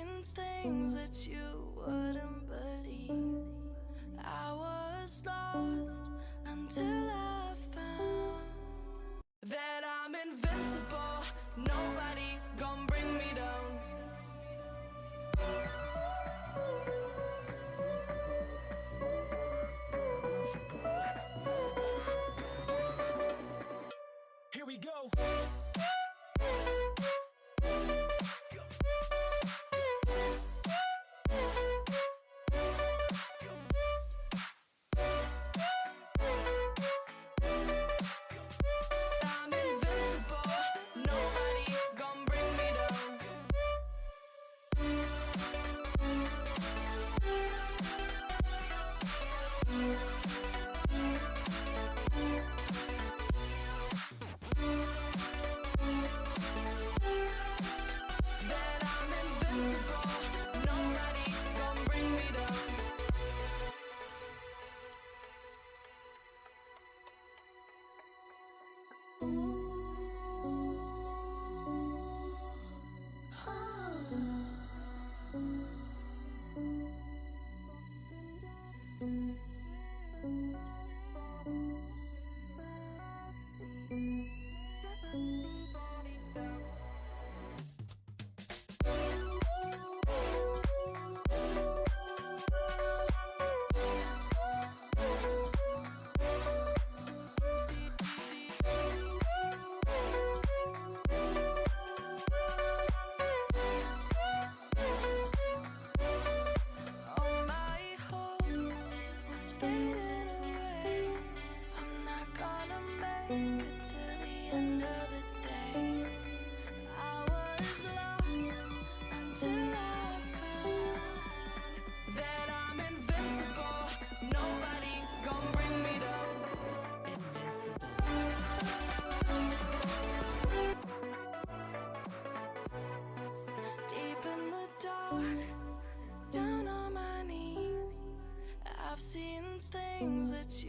seen things that you wouldn't believe. I was lost until I found that I'm invincible. Nobody gon' bring me down. Here we go. I'm invincible. Nobody gon' bring me down. That I'm invincible. Nobody gon' bring me down. All my hope was fading away. I'm not gonna make it to the end of the day. I was lost until I found that I'm invincible. Nobody gon' bring me down. Deep in the dark, down on my knees, I've seen things that